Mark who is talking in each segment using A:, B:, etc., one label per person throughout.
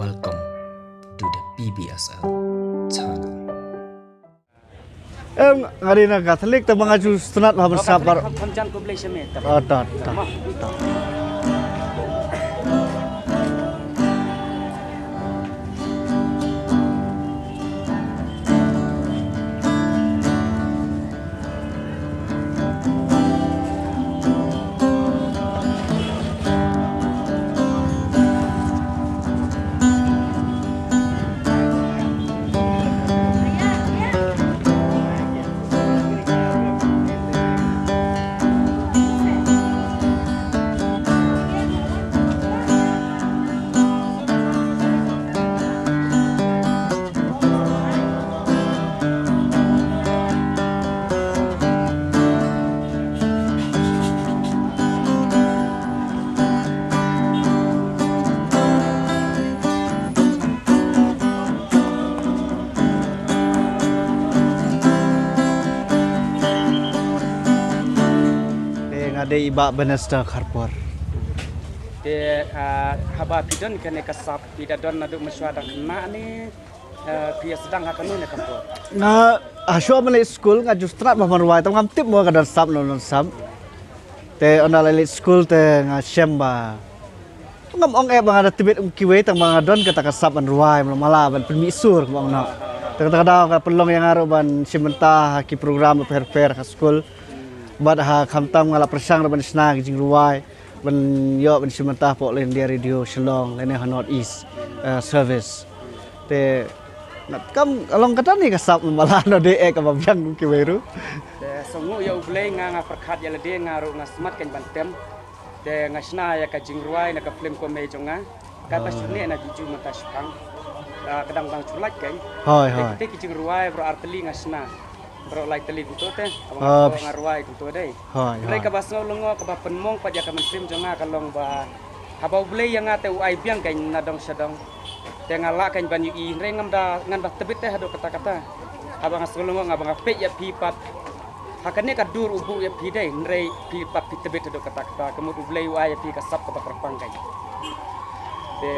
A: Welcome to the PBSL channel.
B: Ngari na Catholic ta mga Jews tunat haban sabar.
C: Kamjan ko blay siya me.
B: Ta. Ngade iba benesta karpor.
C: De haba pidon kene kasap pidadon nadu mesyuada kena ni pia sedang hakanu ne kampor.
B: Nga asyo mali school nga justrat mamarwai tam ngam tip mo kadar sab non sab. Te onala li school te nga syemba. Ngam ong e bang ada tibet kiwe tang mga don kata kasap an ruai mala ban permisur bang na. Kadang-kadang ka pelong yang aro ban simenta ki program per ka school. Bad ha kamtam ngala persang ban sna jing ruai ban yo ban simenta po len dia radio Shillong len ha North East service. Te nat kam along kata ni kasap mala no de ka babyang kiweru.
C: De songu ya ublay nga perkhat ya lede nga ro nga smat kan bantem. De nga sna ya ka jing ruai na ka film ko me jonga. Ka pas ni na jiju mata spang. Kadang bang culak kan.
B: Hoi.
C: Te ki jing ruai bro arteli nga sna. Bro like teli tu teh, abang ngarwai tu deh. Mereka basno longo ke penmong pada kamen film jonga kalong ba habau blay yang ate uai biang kain nadong sedong. Tengala kain banyu i rengam da ngan ba tebit teh ado kata-kata. Abang asolongo ngabang apek ya pipat. Hakane ka dur ubu ya pi deh, nrei pipat pi tebit ado kata-kata. Kemud ublay uai ya pi kasap ke perpang kain. Te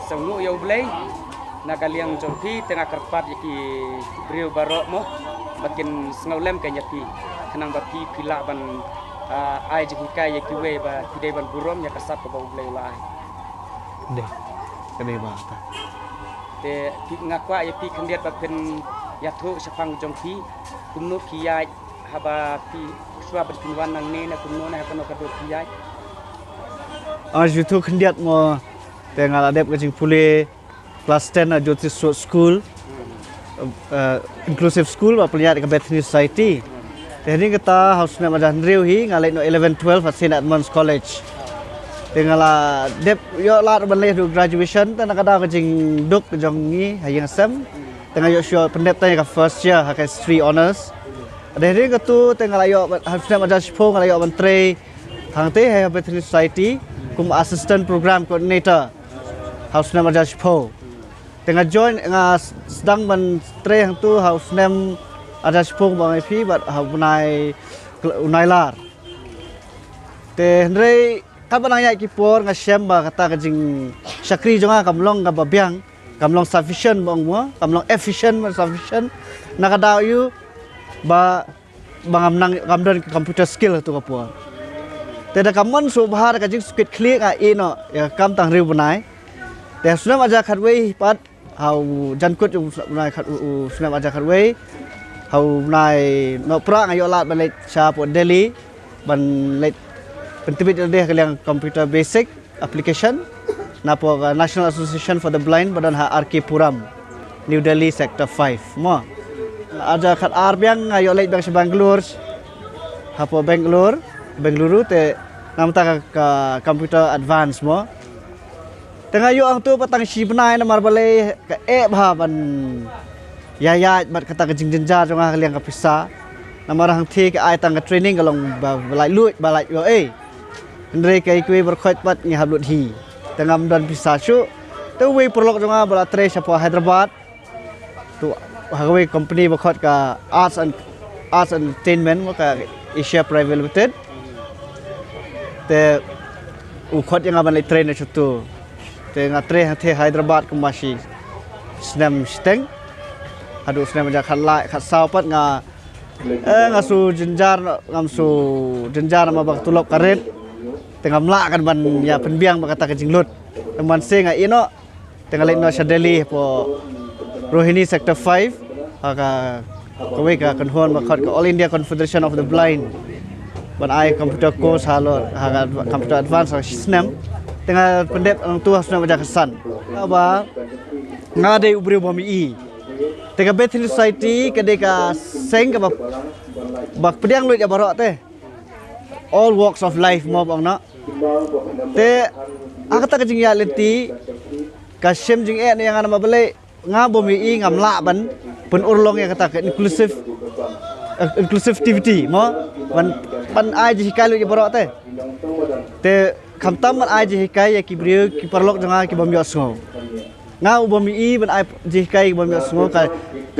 C: sengu ya ublay nagaliang jompi tengah kerpat yaki brio barok mo. Makin sengaulem kanya pi kenang bapi pila ban ai jengkai ya kiwe ba tidai ban burom ya kasap ke bau blai lai
B: Deh. Kene ba ta.
C: Te pi ngakwa ya pi kendiat ba pen ya thu sapang jongpi kunno kiyai haba pi swa berpinwan nang ne na kunno na hapano kado kiyai
B: Jutu kendiat mo tengal adep ke jing pule kelas 10 Jyoti school. Inclusive school wa peliat ke Bethany Society. Jadi kita harus nak madah Andrew hi ngalai no 11 12 at St Edmunds College. Tingala dep yo lat ban le graduation tan kada ke jing duk jong ni hayang sem. Tengah yo sure pendep tan ke first year ha ke 3 honors. Jadi ketu tingala yo harus nak madah spong ngalai yo ban tre hang te hai Bethany Society kum assistant program coordinator. Harus nak madah spong. Tengah join sedang ban tre hang tu house name ada sepung bang IP bat unai lar. Te hendrei kapan nanya kipor ngasyam ba kata kajing syakri jonga kamlong ga babyang kamlong sufficient bang mo kamlong efficient sufficient nakadaw yu ba bangamnang kamdon computer skill tu kapor. Te da kamon subhar kajing squid clear ga ino ya kam tang riu bunai. Te sunam aja khatwei pat hau jankut unai khat sunam aja khatwei hau nai no pra ngayo lat ban let cha po Delhi ban let pentibit de kaliang computer basic application na po National Association for the Blind badan ha RK Puram New Delhi sector 5 mo aja khat ar biang ngayo let bang sa Bangalore ha po Bengaluru te namta ka computer advance mo tengah yo ang tu patang si benai na marbale ka bha ban ya bat kata kejing jenja jong kaliang kapisa namarang thi ka ai tang ka training kalong balai lut balai yo ndre kai kui berkhot pat ni hablut hi tengam dan pisa su tu we perlok jong bala tre sapa Hyderabad tu hagawe company berkhot ka arts and entertainment ka Asia Private Limited te ukhot yang aban lai train na chutu te ngatre hate Hyderabad ke masih senam steng adu senam ja khat lai khat sau pat nga ngasu jenjar ngamsu jenjar ma bak tulop karet tengah melak kan ban ya penbiang berkata ke jinglut teman se nga ino tengah lek no Shadeli po Rohini sector 5 ka kowe ka konhon makhat ke All India Confederation of the Blind ban ai computer course halo ha computer advance senam tengah pendep orang tua senam ja kesan apa ngade ubri bami i tengah Bethel Society kedeka seng ke bak pediang lut ya barok teh all walks of life mo bang nak te akata ke jing ya leti kasem jing yang ana mabele ngabomi i ngamla ban pen urlong ya kata ke inclusivity mo ban ai ji hikai lut ya barok te kamtam man ai ji hikai ya kibriu ki perlok janga ki bam yo sngo nga ubami i ban ai ji hikai bam yo sngo ka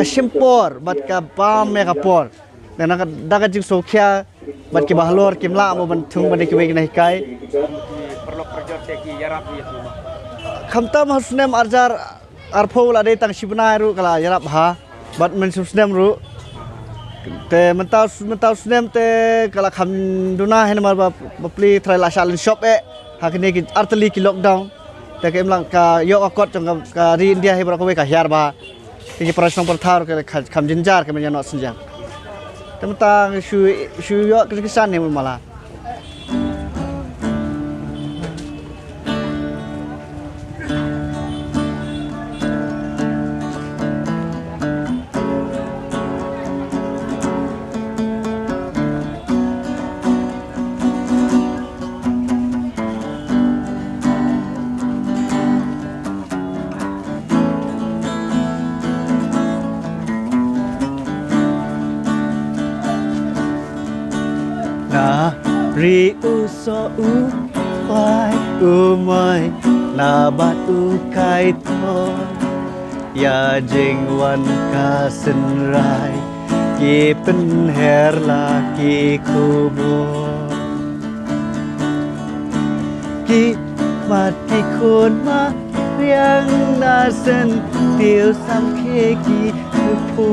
B: sempor bat ka pam me ka por dan daga jing sokya bat ki bahlor kimla mo ban thung ban ki wek na hikai
C: perlok perjot te ki yarap ni
B: kamtam hasnem arjar arphol ade tang sibna ru kala yarap ha bat men susnem ru te mentau snem te kala kham duna hen mar ba pli trai la challenge shop hakne ki artli ki lockdown te ke emlang ka yo akot jong ka ri India he bra ko ka hyar ba ti prashong par thar ke kham jinjar ke men no senjang te mentang shu yo ke san ne mala ri uso u wai umai na bat u kai thon ya jing wan ka senrai ki pen her la ki kubo ki mat ki khon ma riang na sen tiêu sam ke ki pu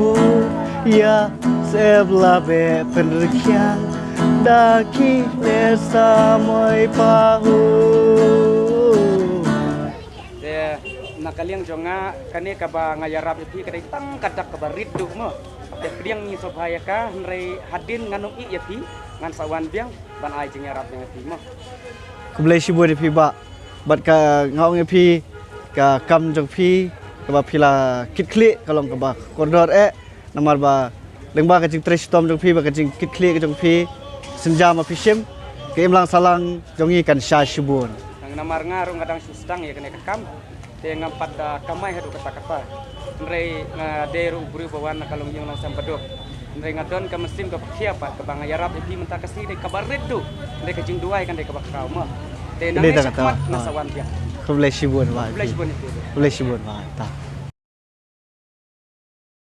B: ya sebla be pen riang daki lesa moi pahu
C: te nakaliang jonga kane ka ba ngayarap iti kadai tang kadak ka bariduk mo te priang ni sobhaya ka nrei hadin nganung i yati ngan sawan biang ban ai jing yarap ngati mo
B: kublai sibu de pi ba bat ka ngaung pi ka kam jong pi ka ba pila kitkli kalong ka ba koridor namar ba lengba ka jing tres tom jong pi ba ka jing kitkli ka jong pi senja ma fishim ke imlang salang jongi kan sha shibun
C: nang namar ngarung kadang sustang ya kene kam te ngampat kamai hadu kata nrei deru ubri bawan kalong yang lang sampedok nrei ngadon ka mesin ka pakhia pa ka bang yarap ipi menta kasi de kabar redu nrei ka jing duai kan de ka bakau ma te nang sakmat nasawan dia
B: kublai shibun ba
C: kublai shibun itu
B: kublai shibun ba ta